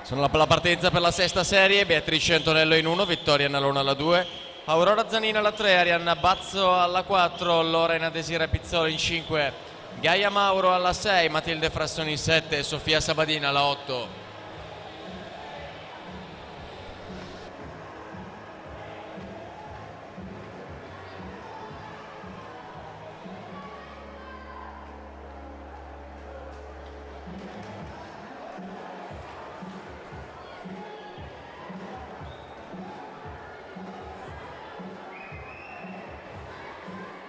Sono la partenza per la sesta serie, Beatrice Antonello in 1, Vittoria Nalona alla 2, Aurora Zanina alla 3, Arianna Bazzo alla 4, Lorena Desira Pizzolo in 5, Gaia Mauro alla 6, Matilde Frassoni in 7 e Sofia Sabadina alla 8.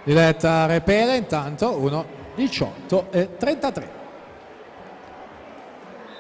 Diletta Repere intanto 1:18:33.